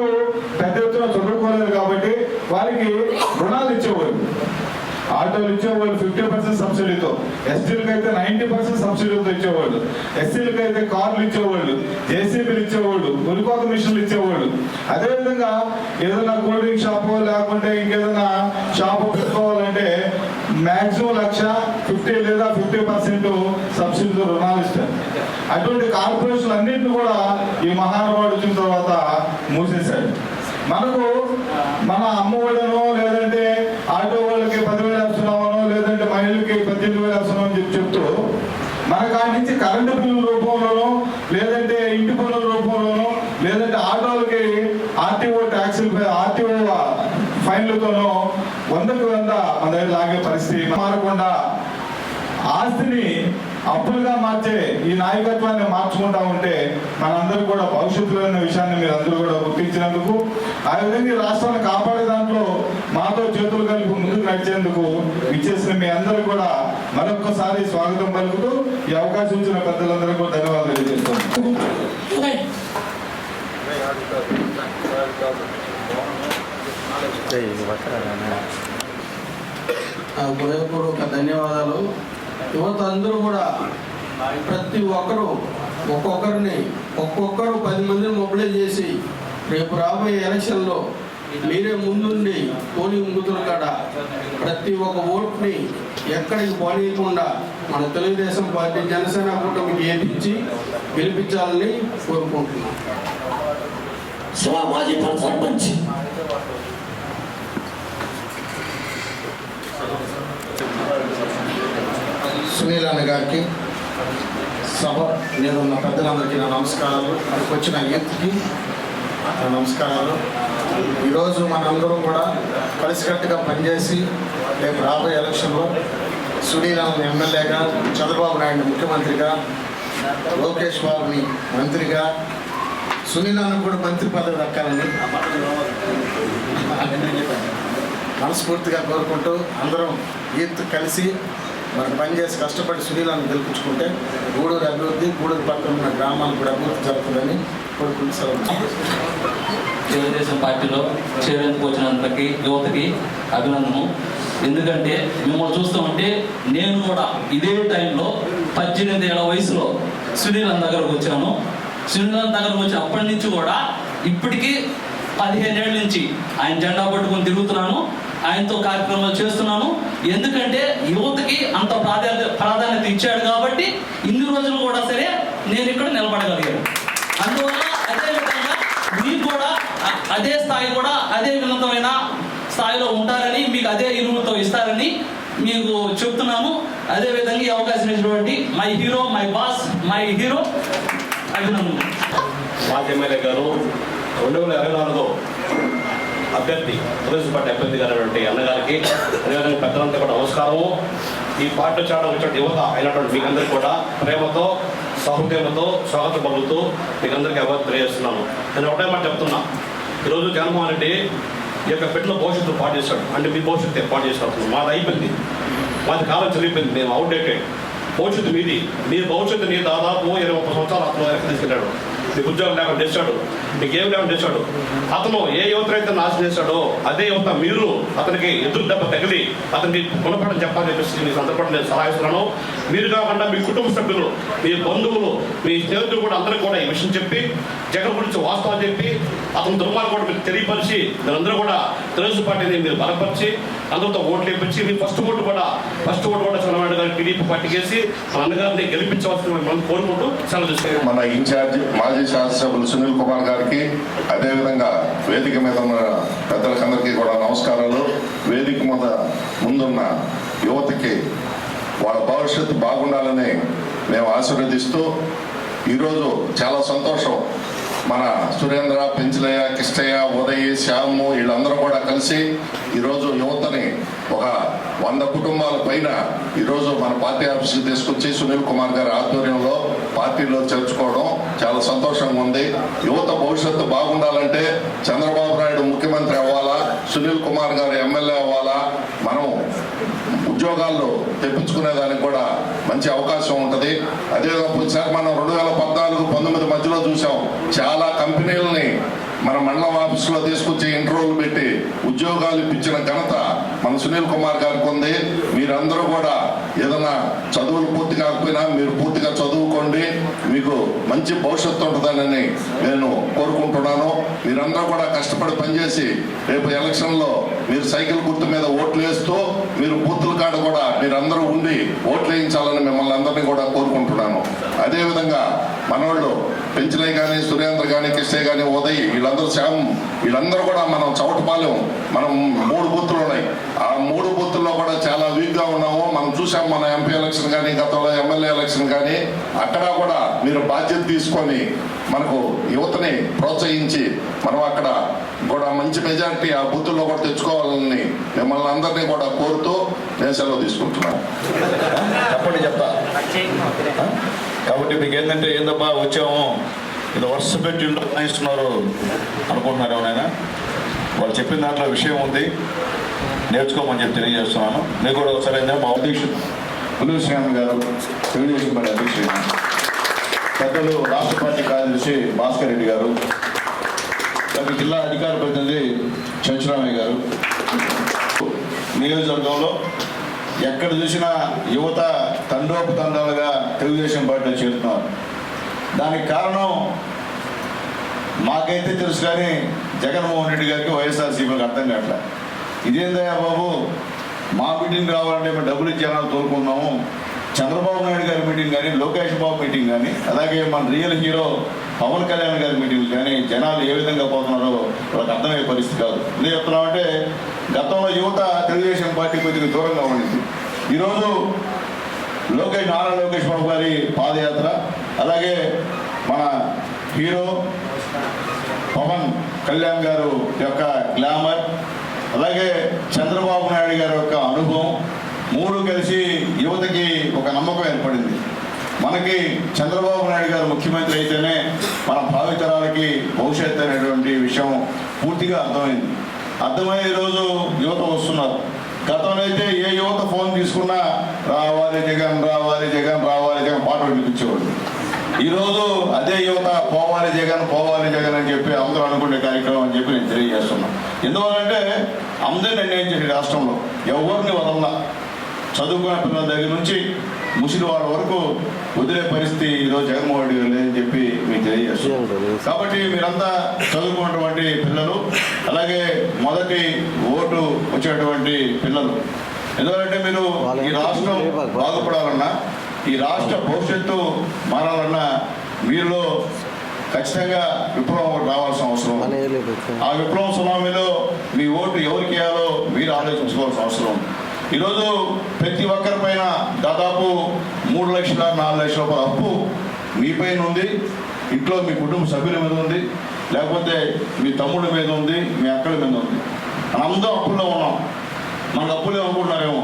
పెద్ద ఎత్తున చదువుకోలేదు కాబట్టి వారికి రుణాలు ఇచ్చేవారు. ఆటోలు ఇచ్చేవాళ్ళు 50% సబ్సిడీతో, ఎస్టీలకు అయితే 90% సబ్సిడీతో ఇచ్చేవాళ్ళు, ఎస్సీలకు అయితే కార్లు ఇచ్చేవాళ్ళు, జేసీబీలు ఇచ్చేవాళ్ళు, ఉరి తర్వాత మిషన్లు ఇచ్చేవాళ్ళు. అదేవిధంగా ఏదైనా కూల్ డ్రింక్ షాపు లేకుంటే ఇంకేదైనా షాపు పెట్టుకోవాలంటే మ్యాక్సిమం 1,50,000 లేదా 50% సబ్సిడీతో రుణాలు ఇస్తారు. అటువంటి కార్పొరేషన్లు అన్నింటినీ కూడా ఈ మహానుభావుడు వచ్చిన తర్వాత మూసేశాడు. మనకు మన అమ్మఒడనో లేదంటే ఆటో వాళ్ళకి 10,000 వేస్తున్నామనో లేదంటే మహిళలకి 18,000 వేస్తున్నాం అని చెప్తూ మన కాడి నుంచి కరెంటు బిల్లుల రూపంలోనో లేదంటే ఇంటి పన్నుల రూపంలోనో లేదంటే ఆటోలకి ఆర్టీఓ ట్యాక్సులు ఆర్టీఓ ఫైన్లతోనో 100కి 100 మన దగ్గర లాగే పరిస్థితి మారకుండా ఆస్తిని అప్పులుగా మార్చే ఈ నాయకత్వాన్ని మార్చుకుంటా ఉంటే మనందరూ కూడా భవిష్యత్తులో ఉన్న విషయాన్ని మీరు అందరూ కూడా గుర్తించినందుకు, ఆ విధంగా ఈ రాష్ట్రాన్ని కాపాడే దాంట్లో మాతో చేతులు కలిపి ముందుకు నడిచేందుకు ఇచ్చేసిన మీ అందరూ కూడా మరొక్కసారి స్వాగతం పలుకుతూ ఈ అవకాశం ఇచ్చిన పెద్దలందరూ కూడా ధన్యవాదాలు తెలియజేస్తున్నాను. హృదయపూర్వక ధన్యవాదాలు. యువత అందరూ కూడా ప్రతి ఒక్కరూ ఒక్కొక్కరు 10 మందిని మొబిలైజ్ చేసి రేపు రాబోయే ఎలక్షన్లో మీరే ముందుండి పోలింగ్ బూతుల కాడ ప్రతి ఒక్క ఓట్ని ఎక్కడికి పోనీయకుండా మన తెలుగుదేశం పార్టీ జనసేన కూటమికి ఏపించి గెలిపించాలని కోరుకుంటున్నాం. మాజీ సర్పంచ్ సునీల్ అన్న గారికి, సభ నేను ఉన్న పెద్దలందరికీ నా నమస్కారాలు, అక్కడికి వచ్చిన యూత్కి నా నమస్కారాలు. ఈరోజు మనందరం కూడా కలిసికట్టుగా పనిచేసి రేపు రాబోయే ఎలక్షన్లో సునీల్ అన్న ఎమ్మెల్యేగా, చంద్రబాబు నాయుడు ముఖ్యమంత్రిగా, లోకేష్ బాబుని మంత్రిగా, సునీల్ అన్న కూడా మంత్రి పదవి దక్కాలని మనస్ఫూర్తిగా కోరుకుంటూ అందరం యూత్ కలిసి మనకు పనిచేసి కష్టపడి సునీలను గెలిపించుకుంటే గూడూరు అభివృద్ధి, గూడూరు పక్కన ఉన్న గ్రామాలకు కూడా అభివృద్ధి జరుగుతుందని కోరుకుంటున్నాను. తెలుగుదేశం పార్టీలో చేరేందుకు వచ్చినందుకు యువతకి అభినందనము. ఎందుకంటే మిమ్మల్ని చూస్తూ ఉంటే నేను కూడా ఇదే టైంలో 18 ఏళ్ల వయసులో సునీల్ అన్న దగ్గరకు వచ్చాను. సునీల్ అన్న దగ్గరకు వచ్చి అప్పటి నుంచి కూడా ఇప్పటికీ 15 ఏళ్ళ నుంచి ఆయన జెండా పట్టుకొని తిరుగుతున్నాను, ఆయనతో కార్యక్రమాలు చేస్తున్నాను. ఎందుకంటే యువతకి అంత ప్రాధాన్యత ఇచ్చాడు కాబట్టి ఇన్ని రోజులు కూడా సరే నేను ఇక్కడ నిలబడగలిగాను. అందువల్ల అదేవిధంగా మీకు కూడా అదే స్థాయి కూడా అదే ఉన్నతమైన స్థాయిలో ఉంటారని, మీకు అదే ఇరువుతో ఇస్తారని మీకు చెప్తున్నాను. అదేవిధంగా ఈ అవకాశం ఇచ్చినటువంటి my hero, my boss, my hero అభినందన. మాజీ ఎమ్మెల్యే గారు 2024 అభ్యర్థి, తెలుగుదేశం పార్టీ అభ్యర్థి గారైనటువంటి అన్నగారికి, అదేవిధంగా పెద్దలంతా కూడా నమస్కారము. ఈ పార్టీ చాటం వచ్చిన యువత అయినటువంటి మీకందరికీ కూడా ప్రేమతో, సహృదయంతో స్వాగతం పలుకుతూ మీకందరికీ అభివృద్ధి తెలియజేస్తున్నాను. నేను ఒకటే మాట చెప్తున్నా, ఈరోజు జగన్మోహన్ రెడ్డి ఈ యొక్క బిడ్డల భవిష్యత్తు పాటు చేశాడు. అంటే మీ భవిష్యత్తు ఏర్పాటు చేసినప్పుడు మాది అయిపోయింది, మాది కాలం చెల్లిపోయింది, మేము అవుట్డేటెడ్. భవిష్యత్తు మీది, మీ భవిష్యత్తుని దాదాపు 20-30 సంవత్సరాలు అతను వెనక్కి తీసుకెళ్ళాడు. మీకు ఉద్యోగం లేకుండా చేశాడు, మీకు ఏం లేకుండా చేశాడు. అతను ఏ యువతనైతే నాశనం చేశాడో అదే యువత మీరు అతనికి ఎదురు దెబ్బ తగిలి అతనికి గుణపడని చెప్పాలని చెప్పేసి మీ సందర్భంగా నేను సలహా ఇస్తున్నాను. మీరు కాకుండా మీ కుటుంబ సభ్యులు, మీ బంధువులు, మీ స్నేహితులు కూడా అందరికీ కూడా ఈ విషయం చెప్పి, జగన్ గురించి వాస్తవాలు చెప్పి, అతని దుర్మార్గం కూడా మీరు తెలియపరిచి, మీరందరూ కూడా తెలుగుదేశం పార్టీని మీరు బలపరిచి అందరితో ఓట్లు వేయించి, మీ ఫస్ట్ ఓటు కూడా చంద్రబాబు గారి టీడీపీ పార్టీకి వేసి మన అన్నగారిని గెలిపించవలసిన మనం కోరుకుంటూ సెలవు తీసుకుంటాం. మన ఇన్ఛార్జ్ మాజీ శాసనసభ్యులు సునీల్ కుమార్ గారికి, అదేవిధంగా వేదిక మీద ఉన్న పెద్దలకందరికీ కూడా నమస్కారాలు. వేదిక మీద ముందున్న యువతకి వాళ్ళ భవిష్యత్తు బాగుండాలని మేము ఆశీర్వదిస్తూ, ఈరోజు చాలా సంతోషం. మన సురేంద్ర, పెంచలయ్య, కిష్టయ్య, ఉదయ్, శ్యాము వీళ్ళందరూ కూడా కలిసి ఈరోజు యువతని ఒక 100 కుటుంబాల పైన ఈరోజు మన పార్టీ ఆఫీస్కి తీసుకొచ్చి సునీల్ కుమార్ గారి ఆధ్వర్యంలో పార్టీలో చేర్చుకోవడం చాలా సంతోషంగా ఉంది. యువత భవిష్యత్తు బాగుండాలంటే చంద్రబాబు నాయుడు ముఖ్యమంత్రి అవ్వాలా, సునీల్ కుమార్ గారు ఎమ్మెల్యే అవ్వాలా, మనం ఉద్యోగాల్లో తెప్పించుకునేదానికి కూడా మంచి అవకాశం ఉంటుంది. అదేవిధంగా మనం 2014-19 మధ్యలో చూసాం, చాలా కంపెనీలని మన మండలం ఆఫీసులో తీసుకొచ్చి ఇంటర్వ్యూలు పెట్టి ఉద్యోగాలు ఇప్పించిన ఘనత మన సునీల్ కుమార్ గారికి ఉంది. మీరందరూ కూడా ఏదైనా చదువులు పూర్తి కాకపోయినా మీరు పూర్తిగా చదువుకోండి, మీకు మంచి భవిష్యత్తు ఉంటుందని నేను కోరుకుంటున్నాను. మీరందరూ కూడా కష్టపడి పనిచేసి రేపు ఎలక్షన్లో మీరు సైకిల్ గుర్తు మీద ఓట్లు వేస్తూ మీరు బూతుల కాడ కూడా మీరందరూ ఉండి ఓట్లు వేయించాలని మిమ్మల్ని అందరినీ కూడా కోరుకుంటున్నాను. అదేవిధంగా మనోళ్ళు పెంచలయ్య కానీ, సురేంద్ర కానీ, కృష్ణయ్య కానీ, ఉదయ్, వీళ్ళందరూ శ్యామ్, వీళ్ళందరూ కూడా మనం చౌటపాలెం మనం 3 బూతులు ఉన్నాయి. ఆ 3 బూతుల్లో కూడా చాలా వీక్గా ఉన్నాము. మనం చూసాం మన ఎంపీ ఎలక్షన్ కానీ, గతంలో ఎమ్మెల్యే ఎలక్షన్ కానీ, అక్కడ కూడా మీరు బాధ్యత తీసుకొని మనకు యువతని ప్రోత్సహించి మనం అక్కడ కూడా మంచి మెజారిటీ ఆ బూతుల్లో కూడా తెచ్చుకోవాలని మిమ్మల్ని అందరినీ కూడా కోరుతూ నేను సెలవు తీసుకుంటున్నాను. చెప్పండి, చెప్తా. కాబట్టి మీకు ఏంటంటే ఏందబ్బా వచ్చాము ఇది వరుస పెట్టి నిర్ణయిస్తున్నారు అనుకుంటున్నారు ఎవరైనా. వాళ్ళు చెప్పిన దాంట్లో విషయం ఉంది, నేర్చుకోమని చెప్పి తెలియజేస్తున్నాను. మీకు కూడా ఒకసారి మా అధ్యక్షుడు పుల్లూరు శ్రీరామ్ గారు, తెలుగుదేశం పార్టీ అధ్యక్షుడు, పెద్దలు రాష్ట్ర పార్టీ కార్యదర్శి భాస్కర్ రెడ్డి గారు, జిల్లా అధికార ప్రతినిధి చంచురామయ్య గారు, నియోజకవర్గంలో ఎక్కడ చూసినా యువత తండోపతండాలుగా తెలుగుదేశం పార్టీలో చేరుతున్నారు. దానికి కారణం మాకైతే తెలుసు, కానీ జగన్మోహన్ రెడ్డి గారికి వైఎస్ఆర్సీపీకి అర్థం కావట్లే. ఇదేందయ్యా బాబు, మా మీటింగ్ రావాలంటే మేము డబ్బులు ఇచ్చేయాలని తోలుకున్నాము. చంద్రబాబు నాయుడు గారి మీటింగ్ కానీ, లోకేష్ బాబు మీటింగ్ కానీ, అలాగే మన రియల్ హీరో పవన్ కళ్యాణ్ గారి మీటింగ్ కానీ జనాలు ఏ విధంగా పోతున్నారో వాళ్ళకి అర్థమయ్యే పరిస్థితి కాదు. ఎందుకు చెప్తున్నామంటే గతంలో యువత తెలుగుదేశం పార్టీ కొద్దిగా దూరంగా ఉండింది. ఈరోజు నారా లోకేష్ బాబు గారి పాదయాత్ర, అలాగే మన హీరో పవన్ కళ్యాణ్ గారు యొక్క గ్లామర్, అలాగే చంద్రబాబు నాయుడు గారి యొక్క అనుభవం 3 కలిసి యువతకి ఒక నమ్మకం ఏర్పడింది. మనకి చంద్రబాబు నాయుడు గారు ముఖ్యమంత్రి అయితేనే మన భావితరాలకి భవిష్యత్తు అనేటువంటి విషయం పూర్తిగా అర్థమయ్యే రోజు యువత వస్తున్నారు. గతంలో అయితే ఏ యువత ఫోన్ తీసుకున్నా రావాలి జగన్, రావాలి జగన్, రావాలి జగన్ పాట వినిపించేవాడు. ఈరోజు అదే యువత పోవాలి జగన్, పోవాలి జగన్ అని చెప్పి అందరూ అనుకునే కార్యక్రమం అని చెప్పి నేను తెలియజేస్తున్నాను. ఎందువల్లంటే అందరూ నిర్ణయం చేసే రాష్ట్రంలో ఎవరిని వదలలా, చదువుకునే పిల్లల దగ్గర నుంచి ముసలి వాళ్ళ వరకు వదిలే పరిస్థితి ఈరోజు జగన్మోహన్ రెడ్డి గారు లేదని చెప్పి మీకు తెలియజేస్తున్నారు. కాబట్టి మీరంతా చదువుకున్నటువంటి పిల్లలు, అలాగే మొదటి ఓటు వచ్చేటువంటి పిల్లలు. ఎందుకంటే మీరు ఈ రాష్ట్రం బాగుపడాలన్నా, ఈ రాష్ట్ర భవిష్యత్తు మారాలన్నా మీరులో ఖచ్చితంగా విప్లవం రావాల్సిన అవసరం. ఆ విప్లవం సునామీలో మీ ఓటు ఎవరికి వేయాలో మీరు ఆలోచించుకోవాల్సిన అవసరం. ఈరోజు ప్రతి ఒక్కరి పైన దాదాపు 3 లక్షల 4 లక్షల రూపాయల అప్పు మీ పైన ఉంది. ఇంట్లో మీ కుటుంబ సభ్యుల మీద ఉంది, లేకపోతే మీ తమ్ముడి మీద ఉంది, మీ అక్కల మీద ఉంది. మనందరం అప్పుల్లో ఉన్నాం. మనకు అప్పులే అనుకుంటున్నారేమో.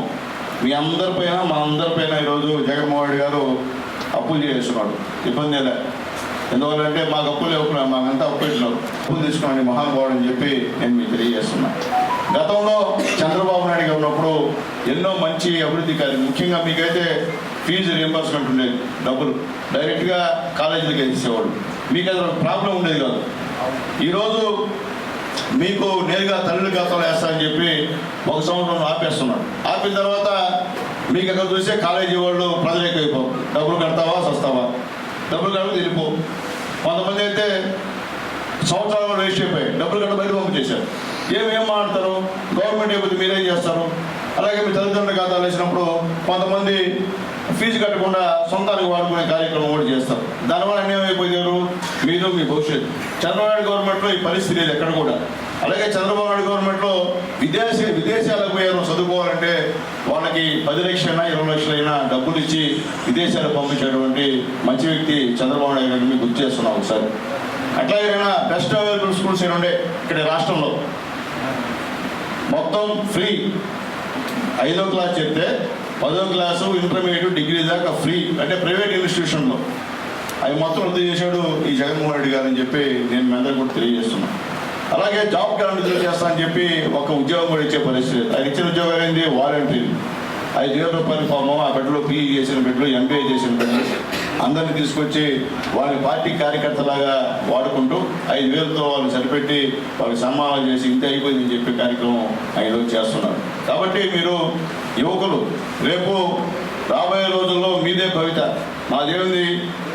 మీ అందరిపైన మనందరిపైన ఈరోజు జగన్మోహన్ రెడ్డి గారు అప్పులు చేస్తున్నాడు. ఇబ్బంది లే. ఎందువల్లంటే మాకు అప్పులు ఇవ్వకుండా మాకంతా అప్పు పెట్టినారు. అప్పులు తీసుకోండి మహానుభావుడు అని చెప్పి నేను మీకు తెలియజేస్తున్నా. గతంలో చంద్రబాబు నాయుడు గారు ఉన్నప్పుడు ఎన్నో మంచి అభివృద్ధి కార్యక్రమం, ముఖ్యంగా మీకైతే ఫీజు రియంబర్స్మెంట్ ఉండేది, డబ్బులు డైరెక్ట్గా కాలేజీలకు ఇచ్చేవాడు, మీకు అది ప్రాబ్లం ఉండేది కాదు. ఈరోజు మీకు నేరుగా తల్లుల ఖాతాలో వేస్తారని చెప్పి 1 సంవత్సరం ఆపేస్తున్నాడు. ఆపిన తర్వాత మీకు అక్కడ చూస్తే కాలేజీ వాళ్ళు ప్రజలు ఎక్కువైపో, డబ్బులు కడతావా వస్తావా, డబ్బులు కడితే వెళ్ళిపో. కొంతమంది అయితే సంవత్సరాలు వేస్ట్ అయిపోయి డబ్బులు కట్ట బయట పంపించేశారు. ఏం మాట్లాడతారు, గవర్నమెంట్ అయిపోతే మీరేం చేస్తారు? అలాగే మీ తల్లిదండ్రుల ఖాతాలు వేసినప్పుడు కొంతమంది ఫీజు కట్టకుండా సొంతానికి వాడుకునే కార్యక్రమం కూడా చేస్తారు. దానివల్ల అన్యాయమైపోయారు మీరు, మీ భవిష్యత్తు. చంద్రబాబు నాయుడు గవర్నమెంట్లో ఈ పరిస్థితి లేదు ఎక్కడ కూడా. అలాగే చంద్రబాబు నాయుడు గవర్నమెంట్లో విదేశాలకు పోయారు చదువుకోవాలంటే వాళ్ళకి 10 లక్షలైనా 20 లక్షలైనా డబ్బులు ఇచ్చి విదేశాలకు పంపించేటువంటి మంచి వ్యక్తి చంద్రబాబు నాయుడు గారిని మీకు గుర్తు చేస్తున్నాం ఒకసారి. అట్లాగే బెస్ట్ అవైలబుల్ స్కూల్స్ ఏమి ఉండే ఇక్కడ రాష్ట్రంలో మొత్తం ఫ్రీ. 5వ క్లాస్ చెప్తే 10వ క్లాసు, ఇంటర్మీడియట్, డిగ్రీ దాకా ఫ్రీ. అంటే ప్రైవేట్ ఇన్స్టిట్యూషన్లో అవి మొత్తం రద్దు చేశాడు ఈ జగన్మోహన్ రెడ్డి గారు అని చెప్పి నేను మీ అందరికీ కూడా తెలియజేస్తున్నాను. అలాగే జాబ్ క్యాలెండర్ చేస్తానని చెప్పి ఒక ఉద్యోగం కూడా ఇచ్చే పరిస్థితి. ఆయన ఇచ్చిన ఉద్యోగాలు ఏంటి? వాలంటీర్. 5,000 రూపాయల ఫాము, ఆ బిడ్డలో PE చేసిన బిడ్డలు, MBA చేసిన బిడ్డలు అందరిని తీసుకొచ్చి వారి పార్టీ కార్యకర్తలాగా వాడుకుంటూ 5,000తో వాళ్ళు సరిపెట్టి వాళ్ళకి సన్మానాలు చేసి ఇంత అయిపోయిందని చెప్పే కార్యక్రమం ఆయన చేస్తున్నారు. కాబట్టి మీరు యువకులు రేపు రాబోయే రోజుల్లో మీదే భవిత. మాదేముంది,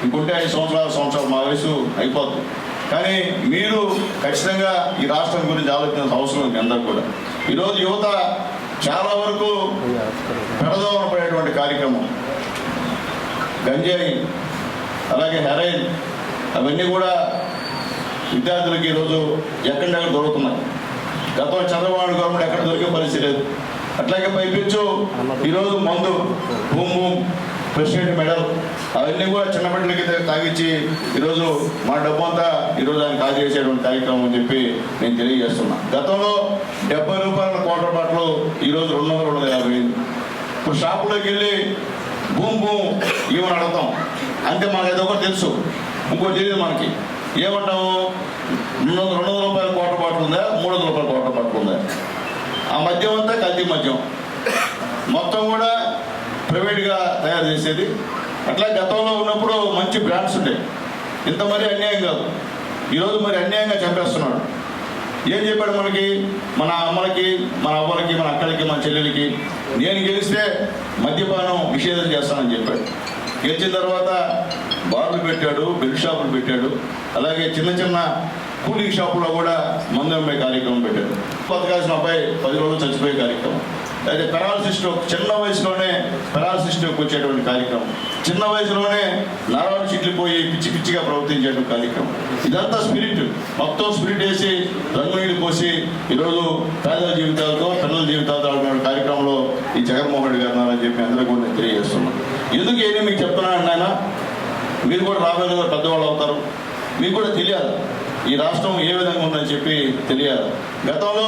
ఇంకుంటే 5 సంవత్సరాలు మా వయసు అయిపోతుంది. కానీ మీరు ఖచ్చితంగా ఈ రాష్ట్రం గురించి ఆలోచించాల్సిన అవసరం ఉంది అందరూ కూడా. ఈరోజు యువత చాలా వరకు పెడదోవన పడేటువంటి కార్యక్రమం, గంజాయి అలాగే హెరాయిన్ అవన్నీ కూడా విద్యార్థులకి ఈరోజు ఎక్కడెక్కడ దొరుకుతున్నాయి. గతంలో చంద్రబాబు గవర్నమెంట్ ఎక్కడ దొరికే పరిస్థితి లేదు. అట్లాగే పైపించు ఈరోజు మందు, భూమ్ ప్రెసిడెంట్ మెడల్ అవన్నీ కూడా చిన్న బిడ్డలకి తాగించి ఈరోజు మన డబ్బు అంతా ఈరోజు ఆయన కాజు చేసేటువంటి కార్యక్రమం అని చెప్పి నేను తెలియజేస్తున్నా. గతంలో 70 రూపాయల క్వార్టర్ బాటిల్ ఈరోజు 250. ఇప్పుడు షాపులోకి వెళ్ళి భూమ్ ఏమని అడుగుతాం అంటే మనకు ఏదో ఒకటి తెలుసు, ఇంకోటి తెలియదు మనకి. ఏమంటాము, 200 రూపాయల క్వార్టర్ బాటిల్ ఉందా, 300 రూపాయల క్వార్టర్ బాటిల్ ఉందా? ఆ మద్యం అంతా కల్తీ మద్యం, మొత్తం కూడా ప్రైవేట్గా తయారు చేసేది. అట్లా గతంలో ఉన్నప్పుడు మంచి బ్రాండ్స్ ఉండేవి, ఇంత మరీ అన్యాయం కాదు. ఈరోజు మరి అన్యాయంగా చంపేస్తున్నాడు. ఏం చెప్పాడు మనకి, మన అమ్మలకి, మన అవ్వలకి, మన అక్కలకి, మన చెల్లెలకి, నేను గెలిస్తే మద్యపానం నిషేధం చేస్తానని చెప్పాడు. గెలిచిన తర్వాత బార్లు పెట్టాడు, బెల్ట్ షాపులు పెట్టాడు, అలాగే చిన్న కూలింగ్ షాపులో కూడా మందు అమ్మే కార్యక్రమం పెట్టాడు. బతకాల్సిన అబ్బాయి 10 రోజులు చచ్చిపోయే కార్యక్రమం, అయితే పెరాలసిస్ స్ట్రోక్, చిన్న వయసులోనే పెరాలసిస్ స్ట్రోక్ వచ్చేటువంటి కార్యక్రమం, చిన్న వయసులోనే నరాలు చిట్లిపోయి పిచ్చిగా ప్రవర్తించేటువంటి కార్యక్రమం. ఇదంతా స్పిరిట్, మొత్తం స్పిరిట్ వేసి రంగునీళ్ళు పోసి ఈరోజు పేదల జీవితాలతో, పిల్లల జీవితాలతో ఆడుకునే కార్యక్రమంలో ఈ జగన్మోహన్ రెడ్డి గారు ఉన్నారని చెప్పి అందరూ కూడా నేను తెలియజేస్తున్నాను. ఎందుకు ఏది మీకు చెప్తున్నాను ఆయన, మీరు కూడా రాబోయే పెద్దవాళ్ళు అవుతారు, మీకు కూడా తెలియాలి ఈ రాష్ట్రం ఏ విధంగా ఉందని చెప్పి తెలియాలి. గతంలో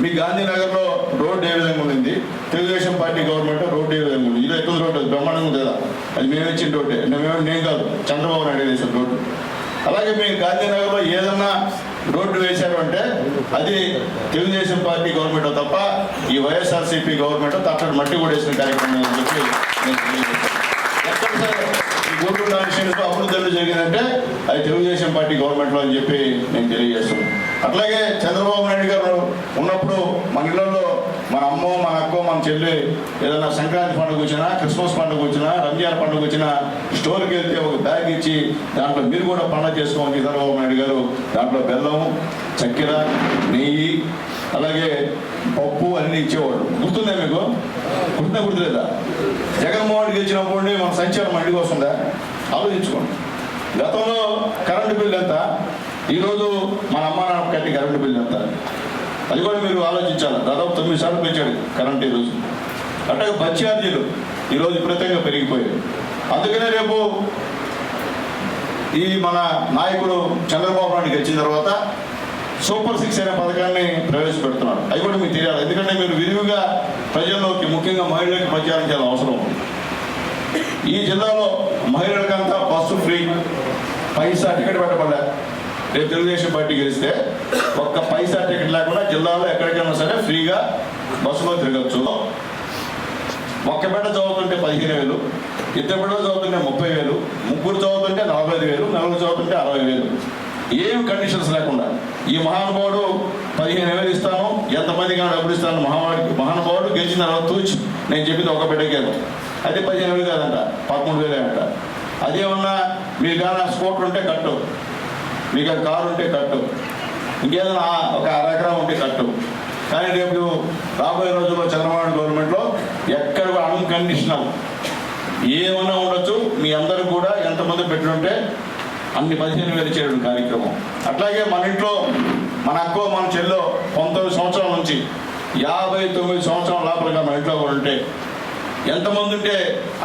మీ గాంధీనగర్లో రోడ్డు ఏ విధంగా ఉంది, తెలుగుదేశం పార్టీ గవర్నమెంట్ రోడ్డు ఏ విధంగా ఉంది, ఇది ఎక్కువ రోడ్డు బ్రహ్మాండంగా ఉంది కదా, అది మేము ఇచ్చిన రోడ్డే, నేను కాదు చంద్రబాబు నాయుడు వేసిన రోడ్డు. అలాగే మీరు గాంధీనగర్లో ఏదన్నా రోడ్డు వేశారు అంటే అది తెలుగుదేశం పార్టీ గవర్నమెంట్ తప్ప ఈ వైఎస్ఆర్సీపీ గవర్నమెంట్ తట్టడి మట్టి కూడా వేసిన కార్యక్రమం అని చెప్పి నేను తెలియజేస్తాను. ఎక్కడ సరే ఈ గూడూరు కాన్స్టిట్యూన్సీలో అభివృద్ధి జరిగిందంటే అది తెలుగుదేశం పార్టీ గవర్నమెంట్లో అని చెప్పి నేను తెలియజేస్తున్నాను. అట్లాగే చంద్రబాబు నాయుడు గారు ఉన్నప్పుడు మన ఇళ్లలో మన అమ్మో, మన అక్కో, మన చెల్లి ఏదైనా సంక్రాంతి పండుగ వచ్చినా, క్రిస్మస్ పండుగ వచ్చినా, రంజాన్ పండుగ వచ్చినా స్టోర్కి వెళ్తే ఒక బ్యాగ్ ఇచ్చి దాంట్లో మీరు కూడా పండుగ చేసుకోమని చంద్రబాబు నాయుడు గారు దాంట్లో బెల్లం, చక్కెర, నెయ్యి, అలాగే పప్పు అన్నీ ఇచ్చేవాడు. గుర్తుందా మీకు? గుర్తులేదా? జగన్మోహన్ గెలిచినప్పుడు మన సంచారం మన ఇంటికి వస్తుందా? ఆలోచించుకోండి. గతంలో కరెంటు బిల్లు ఎంత, ఈరోజు మన అమ్మ నాన్న కట్టి కరెంటు బిల్లు ఎంత, అది కూడా మీరు ఆలోచించాలి. దాదాపు 9 సార్లు పెంచాడు కరెంట్ ఈరోజు. అట్లాగే బస్ ఛార్జీలు ఈరోజు విపరీతంగా పెరిగిపోయాయి. అందుకనే రేపు ఈ మన నాయకుడు చంద్రబాబు నాయుడు గెలిచిన తర్వాత సూపర్ 6 అనే పథకాన్ని ప్రవేశపెడుతున్నారు. అది కూడా మీకు తెలియాలి, ఎందుకంటే మీరు విరివిగా ప్రజల్లోకి, ముఖ్యంగా మహిళలకు ప్రచారం చేయాల్సిన అవసరం ఉంది. ఈ జిల్లాలో మహిళలకంతా బస్సు ఫ్రీ, పైసా టికెట్ పెట్టబడలే. రేపు తెలుగుదేశం పార్టీ గెలిస్తే ఒక్క పైసా టికెట్ లేకుండా జిల్లాలో ఎక్కడికైనా సరే ఫ్రీగా బస్సులో తిరగచ్చు. ఒక్క బిడ్డ చదువుతుంటే 15,000, 2 బిడ్డలు చదువుతుంటే 30,000, 3 చదువుతుంటే 45,000, 4 చదువుతుంటే 60,000, ఏమి కండిషన్స్ లేకుండా. ఈ మహానుభావుడు 15,000 ఇస్తాను, ఎంతమందికి డబ్బులు ఇస్తాను మహానుభావుడు గెలిచిన తర్వాత తూచి నేను చెప్పింది ఒక బిడ్డకేను, అది 15,000 కాదంట, 13,000 అంట. అదేమన్నా మీకు కానీ స్కూటర్ ఉంటే కట్టు, మీకు కారు ఉంటే కట్టు, ఇంకేదైనా ఒక 1/2 ఎకరం ఉంటే కట్టు. కానీ రేపు రాబోయే రోజుల్లో చంద్రబాబు గవర్నమెంట్లో ఎక్కడ కూడా అన్కండిషనల్ ఏమన్నా ఉండొచ్చు, మీ అందరికి కూడా ఎంతమంది పెట్టుంటే అన్ని 15,000 చేయడం కార్యక్రమం. అట్లాగే మన ఇంట్లో మన అక్కో, మన చెల్లో 19 సంవత్సరాల నుంచి 59 సంవత్సరాల లోపలగా మన ఇంట్లో కూడా ఉంటే ఎంతమంది ఉంటే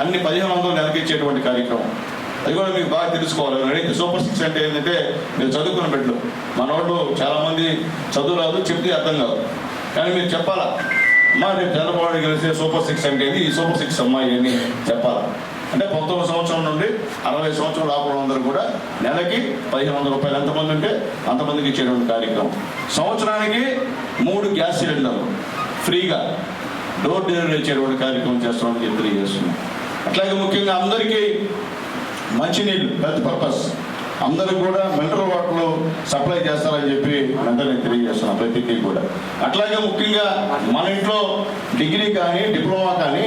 అన్ని 1,500 నెలకిచ్చేటువంటి కార్యక్రమం. అది కూడా మీకు బాగా తెలుసుకోవాలి. అడిగితే సూపర్ 6 అంటే ఏంటంటే మీరు చదువుకున్న బిడ్డలు, మన వాళ్ళు చాలామంది చదువు రాదు, చెప్తే అర్థం కాదు, కానీ మీరు చెప్పాలా, అమ్మా రేపు చంద్రబాబు గెలిస్తే సూపర్ 6 అంటే ఈ సూపర్ 6 అమ్మాయి అని చెప్పాలా. అంటే 19 సంవత్సరం నుండి 60 సంవత్సరం లోపల అందరూ కూడా నెలకి 1,500 రూపాయలు ఎంతమంది ఉంటే అంతమందికి ఇచ్చేటువంటి కార్యక్రమం. సంవత్సరానికి 3 గ్యాస్ సిలిండర్లు ఫ్రీగా డోర్ డెలివరీ ఇచ్చేటువంటి కార్యక్రమం చేస్తామని తెలియజేస్తున్నాం. అట్లాగే ముఖ్యంగా అందరికీ మంచినీళ్ళు హెల్త్ పర్పస్ అందరికి కూడా మినరల్ వాటర్లు సప్లై చేస్తారని చెప్పి అందరినీ తెలియజేస్తున్నాం ప్రతిదీ కూడా. అట్లాగే ముఖ్యంగా మన ఇంట్లో డిగ్రీ కానీ డిప్లొమా కానీ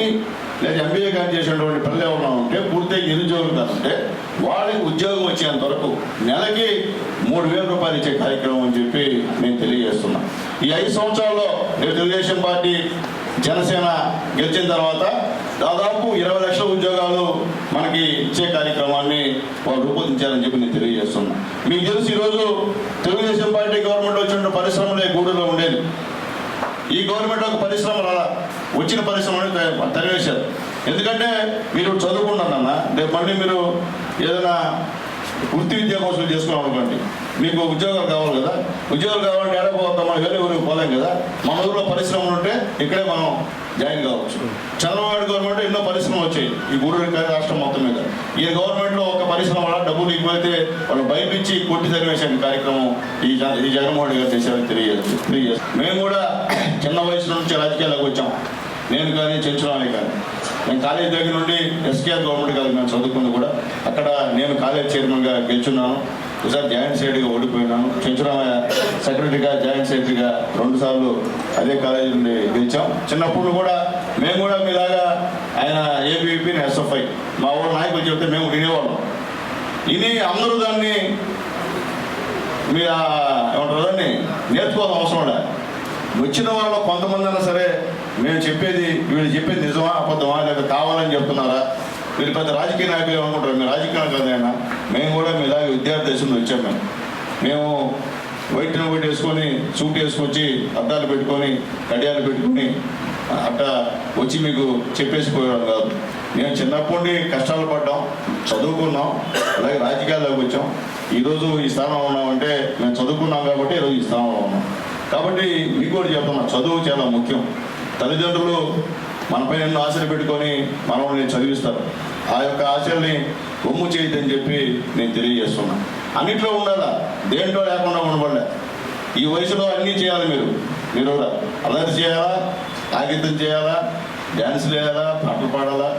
లేదా MBA కానీ చేసినటువంటి పిల్లలు ఎవరైనా ఉంటే పూర్తిగా నిరుద్యోగులు కానుంటే వాళ్ళకి ఉద్యోగం వచ్చేంత వరకు నెలకి 3,000 రూపాయలు ఇచ్చే కార్యక్రమం అని చెప్పి నేను తెలియజేస్తున్నా. ఈ 5 సంవత్సరాల్లో తెలుగుదేశం పార్టీ జనసేన గెలిచిన తర్వాత దాదాపు 20 లక్షల ఉద్యోగాలు మనకి ఇచ్చే కార్యక్రమాన్ని వాళ్ళు రూపొందించారని చెప్పి నేను తెలియజేస్తున్నా. మీకు తెలుసు ఈరోజు తెలుగుదేశం పార్టీ గవర్నమెంట్ వచ్చిన పరిశ్రమలే గూడూరులో ఉండేది. ఈ గవర్నమెంట్ ఒక పరిశ్రమ రాలా, వచ్చిన పరిశ్రమని తరివేశారు. ఎందుకంటే మీరు చదువుకుంటారన్న రేపు మళ్ళీ మీరు ఏదైనా వృత్తి విద్యా కోర్సులు చేసుకున్నాం అనుకోండి, మీకు ఉద్యోగాలు కావాలి కదా. ఉద్యోగాలు కావాలంటే ఎడపోతాం, మనం వేరే ఊరికి పోలేం కదా. మన ఊరిలో పరిశ్రమలు ఉంటే ఇక్కడే మనం జాయిన్ కావచ్చు. చంద్రబాబు గవర్నమెంట్ ఎన్నో పరిశ్రమలు వచ్చాయి ఈ గూడూరు రాష్ట్రం మొత్తం మీద. ఈ గవర్నమెంట్లో ఒక పరిశ్రమ వల్ల డబ్బులు ఇవ్వైతే వాళ్ళు భయపించి కొట్టి తరివేసే కార్యక్రమం ఈ జగన్మోహన్ రెడ్డి గారు చేశారని తెలియజేస్తాం. మేము కూడా చిన్న వయసు నుంచి రాజకీయాలకు వచ్చాం. నేను కానీ చెంచురామయ్య కానీ నేను కాలేజ్ దగ్గర నుండి SKR గవర్నమెంట్ కాలేజ్ మేము చదువుకుంది కూడా. అక్కడ నేను కాలేజ్ చైర్మన్గా గెలుచున్నాను. ఈసారి జాయింట్ సెక్రటరీగా ఓడిపోయినాను. చెంచురామయ్య సెక్రటరీగా జాయింట్ సెక్రటరీగా 2 సార్లు అదే కాలేజీ నుండి గెలిచాం. చిన్నప్పుడు కూడా మేము కూడా మీలాగా ఆయన ABVP SFI మా ఊళ్ళో నాయకులు చెప్తే మేము వినేవాళ్ళం. ఇది అందరూ దాన్ని మీరు ఏమంటారు దాన్ని నేర్చుకోవాల్సిన అవసరం లేదు. వచ్చిన వాళ్ళు కొంతమంది అయినా సరే మేము చెప్పేది వీళ్ళు చెప్పేది నిజమా అబద్ధమా లేదా కావాలని చెప్తున్నారా, వీళ్ళు పెద్ద రాజకీయ నాయకులు ఏమనుకుంటారు. మీరు రాజకీయ నాయకులు అయినా మేము కూడా మీలాగే విద్యార్థి దేశంలో వచ్చాము. మేము వైట్ అండ్ వైట్ వేసుకొని సూట్ వేసుకొచ్చి అద్దాలు పెట్టుకొని కడియాలు పెట్టుకొని అట్లా వచ్చి మీకు చెప్పేసిపోయేవాడు కాదు. మేము చిన్నప్పటి కష్టాలు పడ్డాం, చదువుకున్నాం, అలాగే రాజకీయాల్లోకి వచ్చాం. ఈరోజు ఈ స్థానంలో ఉన్నామంటే మేము చదువుకున్నాం కాబట్టి ఈరోజు ఈ స్థానంలో ఉన్నాం. కాబట్టి మీకు కూడా చెప్తున్నా, చదువు చాలా ముఖ్యం. తల్లిదండ్రులు మనపై ఎన్నో ఆశలు పెట్టుకొని మనల్ని చదివిస్తారు. ఆ యొక్క ఆశల్ని ఒమ్ము చేయొద్దని చెప్పి నేను తెలియజేస్తున్నా. అన్నిట్లో ఉండాలా, దేంట్లో లేకుండా ఉండబడలే. ఈ వయసులో అన్నీ చేయాలి. మీరు కూడా అల్లరి చేయాలా, ఆగితం చేయాలా, డ్యాన్స్ వేయాలా, పాటలు పాడాలా,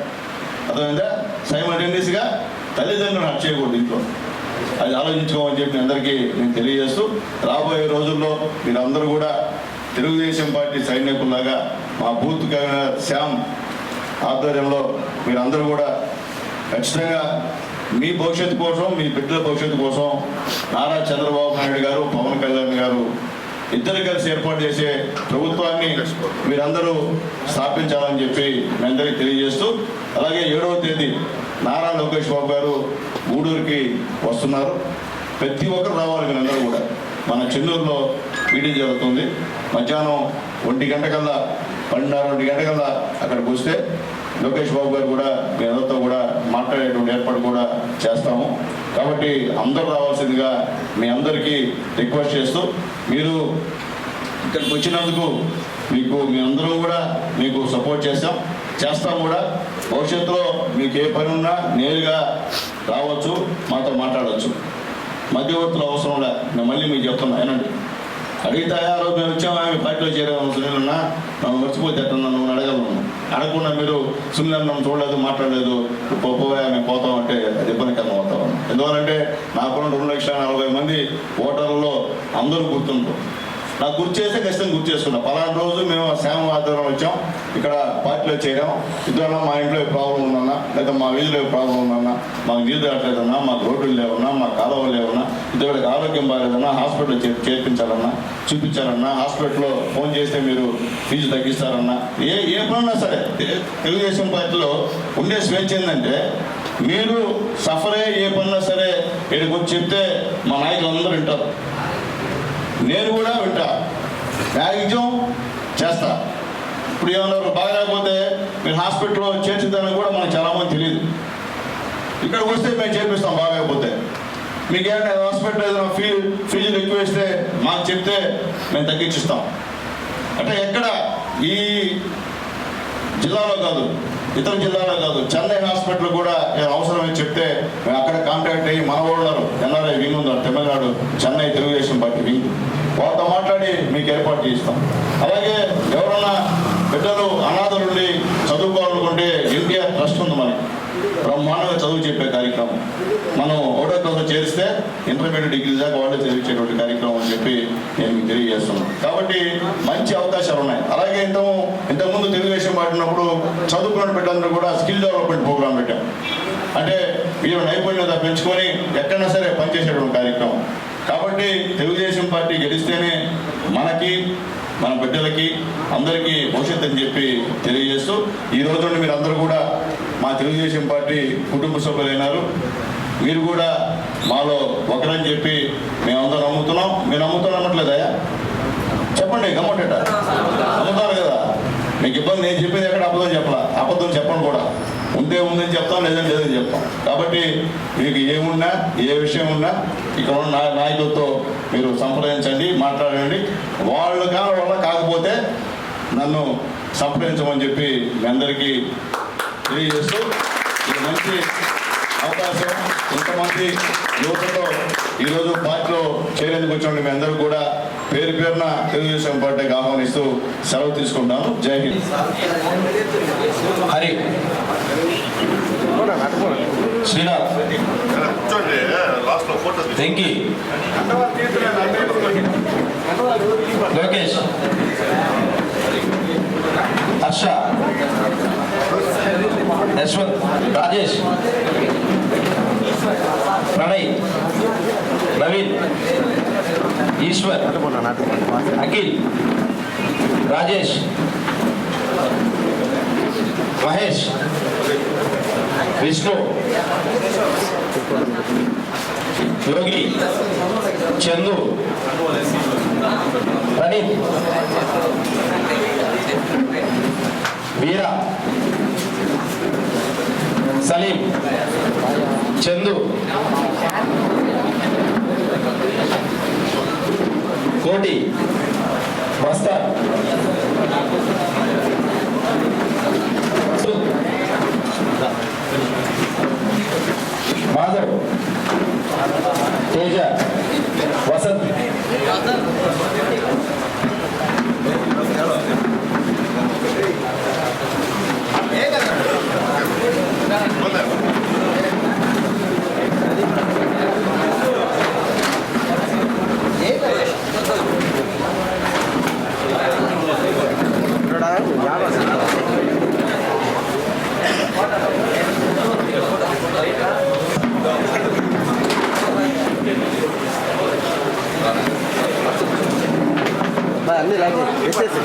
అర్థమైందా? సైమల్టేనియస్గా తల్లిదండ్రులను హత్య చేయకూడదు ఇంట్లో. అది ఆలోచించుకోమని చెప్పి అందరికీ నేను తెలియజేస్తూ, రాబోయే రోజుల్లో మీరందరూ కూడా తెలుగుదేశం పార్టీ సైనికుల్లాగా మా బూత్ కన్వీనర్ శ్యామ్ ఆధ్వర్యంలో మీరందరూ కూడా ఖచ్చితంగా మీ భవిష్యత్తు కోసం, మీ బిడ్డల భవిష్యత్తు కోసం నారా చంద్రబాబు నాయుడు గారు, పవన్ కళ్యాణ్ గారు ఇద్దరు కలిసి ఏర్పాటు చేసే ప్రభుత్వాన్ని మీరందరూ స్థాపించాలని చెప్పి మీ అందరికీ తెలియజేస్తూ, అలాగే 7వ తేదీ నారా లోకేష్ బాబు గారు గూడూరుకి వస్తున్నారు. ప్రతి ఒక్కరు రావాలి. మీరందరూ కూడా మన చెన్నూరులో మీటింగ్ జరుగుతుంది. మధ్యాహ్నం 1 గంట కల్లా 12:30 గంట కల్లా అక్కడికి వస్తే లోకేష్ బాబు గారు కూడా మీ అందరితో కూడా మాట్లాడేటువంటి ఏర్పాటు కూడా చేస్తాము. కాబట్టి అందరూ రావాల్సిందిగా మీ అందరికీ రిక్వెస్ట్ చేస్తూ, మీరు ఇక్కడికి వచ్చినందుకు మీ అందరూ కూడా మీకు సపోర్ట్ చేస్తాం కూడా. భవిష్యత్తులో మీకు ఏ పని ఉన్నా నేరుగా రావచ్చు, మాతో మాట్లాడవచ్చు. మధ్యవర్తులు అవసరం లే. నేను మళ్ళీ మీకు చెప్తున్నా, ఏనండి అడిగితే ఆ రోజు మేము వచ్చాము, ఆమె పార్టీలో చేరాము, సునీలన్నా నన్ను మర్చిపోతే ఎట్టన్నా నువ్వు అడగలను. అడగకుండా మీరు సునీలన్న చూడలేదు, మాట్లాడలేదు, పోయా మేము పోతామంటే అది ఇబ్బందికరం అవుతాం. ఎందువల్లంటే నాకున్న 2,40,000 మంది ఓటర్లలో అందరూ గుర్తుంటారు. నాకు గుర్తు చేస్తే ఖచ్చితంగా గుర్తు చేసుకున్నాం. పలానా రోజు మేము శ్యామ ఆధ్వర్యం వచ్చాం, ఇక్కడ పార్టీలో చేరాం, ఇద్దరన్నా మా ఇంట్లో ప్రాబ్లం ఉందన్నా, లేదా మా వీధిలో ప్రాబ్లం ఉందన్నా, మాకు నీళ్ళు రావట్లేదన్నా, మాకు రోడ్లు లేవన్నా, మా కాలువలు లేవన్నా, ఇద్దరికి ఆరోగ్యం బాగాలేదన్నా, హాస్పిటల్లో చేర్పించాలన్నా, చూపించాలన్నా, హాస్పిటల్లో ఫోన్ చేస్తే మీరు ఫీజు తగ్గిస్తారన్నా, ఏ పనున్నా సరే. తెలుగుదేశం పార్టీలో ఉండే స్వేచ్ఛ ఏంటంటే మీరు సఫరే ఏ పనున్నా సరే ఇక్కడికి వచ్చి చెప్తే మా నాయకులు అందరూ వింటారు. నేను కూడా వింటా, మ్యాక్సిమం చేస్తా. ఇప్పుడు ఏమన్నారు బాగాలేకపోతే మీరు హాస్పిటల్లో చేర్చుతారని కూడా మనకు చాలామంది తెలియదు. ఇక్కడికి వస్తే మేము చేర్పిస్తాం. బాగాలేకపోతే మీకు ఏమైనా హాస్పిటల్ ఏదైనా ఫీజులు ఎక్కువ వేస్తే మాకు చెప్తే మేము తగ్గించిస్తాం. అంటే ఎక్కడ ఈ జిల్లాలో కాదు, ఇతర జిల్లాలో కాదు, చెన్నై హాస్పిటల్ కూడా అవసరమని చెప్తే మేము అక్కడ కాంటాక్ట్ అయ్యి మన వాళ్ళు NRI వింగ్ ఉన్నారు, తమిళనాడు చెన్నై తెలుగుదేశం పార్టీ వింగ్, వాళ్ళతో మాట్లాడి మీకు ఏర్పాటు చేస్తాం. అలాగే ఎవరన్నా బిడ్డలు అనాథలుండి చదువుకోవాలనుకుంటే NTR ట్రస్ట్ ఉంది మనకి. బ్రహ్మాండంగా చదువు చెప్పే కార్యక్రమం. మనం ఒకటో క్లాస్ చేరిస్తే ఇంటర్మీడియట్ డిగ్రీ దాకా వాళ్ళే చదివించేటువంటి కార్యక్రమం అని చెప్పి నేను మీకు తెలియజేస్తున్నాను. కాబట్టి మంచి అవకాశాలు ఉన్నాయి. అలాగే ఇంతకుముందు తెలుగుదేశం పాడినప్పుడు చదువుకున్న బిడ్డలందరూ కూడా స్కిల్ డెవలప్మెంట్ ప్రోగ్రామ్ పెట్టాం. అంటే వీరు నైపుణ్యత పెంచుకొని ఎక్కడైనా సరే పనిచేసేటువంటి కార్యక్రమం. కాబట్టి తెలుగుదేశం పార్టీ గెలిస్తేనే మనకి, మన బిడ్డలకి, అందరికీ భవిష్యత్తు అని చెప్పి తెలియజేస్తూ ఈ రోజు నుండి మీరు అందరూ కూడా మా తెలుగుదేశం పార్టీ కుటుంబ సభ్యులైనారు. మీరు కూడా మాలో ఒకరని చెప్పి మేమందరం నమ్ముతున్నాం. మీరు నమ్మట్లేదా? చెప్పండి, గమ్మటేట నమ్ముతారు కదా. మీకు ఇబ్బంది, నేను చెప్పేది ఎక్కడ అబద్ధం చెప్పాలా, అబద్ధం చెప్పను కూడా. ఉందని చెప్తాం, లేదని చెప్తాం. కాబట్టి మీకు ఏమున్నా, ఏ విషయం ఉన్నా ఇక్కడ ఉన్న నాయకులతో మీరు సంప్రదించండి, మాట్లాడండి. వాళ్ళ వల్ల కాకపోతే నన్ను సంప్రదించమని చెప్పి మీ అందరికీ తెలియజేస్తూ ఈ మంచి అవకాశం ఇంతమంది యువతతో ఈరోజు పార్టీలో చేరేందుకు వచ్చిన మీ అందరూ కూడా పేరు పేరున తెలుగుదేశం పార్టీకి ఆహ్వానిస్తూ సెలవు తీసుకుంటాను. జై హింద్. హరి శ్రీనాథ్ వెంకీ లోకేష్ హర్ష యశ్వంత్ రాజేష్ ప్రణయ్ నవీన్ ఈశ్వర్ అఖిల్ రాజేష్ మహేష్ విష్ణు యోగి చందు ప్రణీత్ వీర సలీం చందు కోటి మస్తాన్ మాధవ్ తేజ వసంత్ అన్నీ లాగే వేసేసి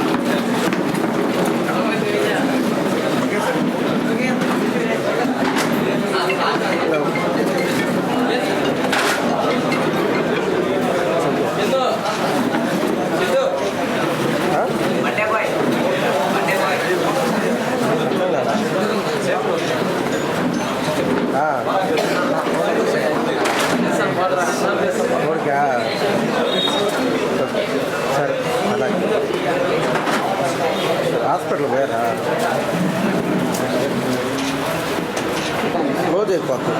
సరే అలాగే హాస్పిటల్ పోయారా రోజు అయిపోతుంది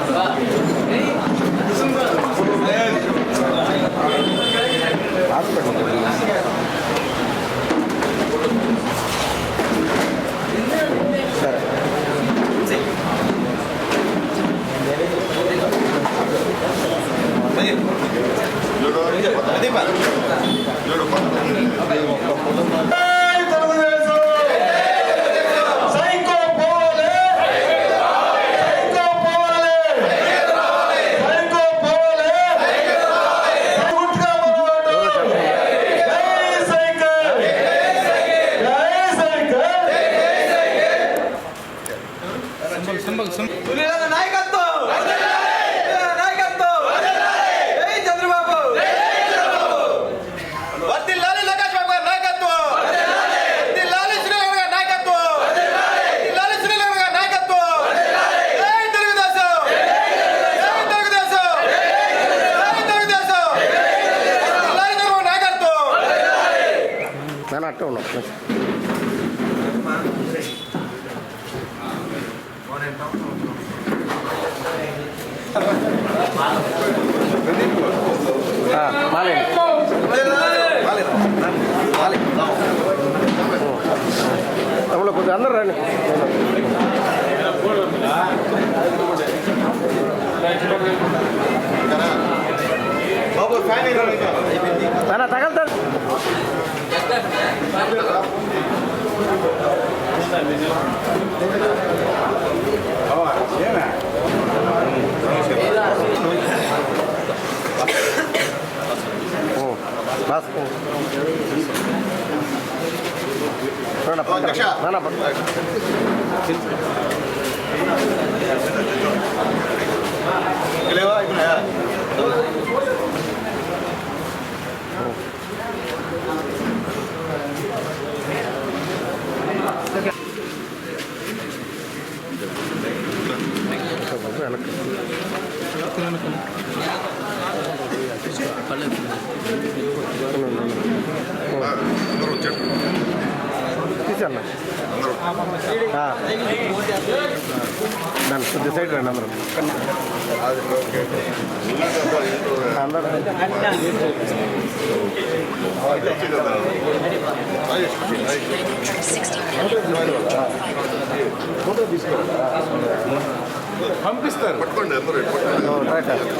హాస్పిటల్ సరే నేను అట్టే ఉన్నాను తమ్ముడు కొద్దిగా అందరు రండి బాబు ఫ్యాన్ తగలుతా తీసన్న దాన్ని కొద్ది సైడ్ రండి అందరూ పంపిస్తారు పట్టుకోండి అందరూ రైట్ పట్టుకోండి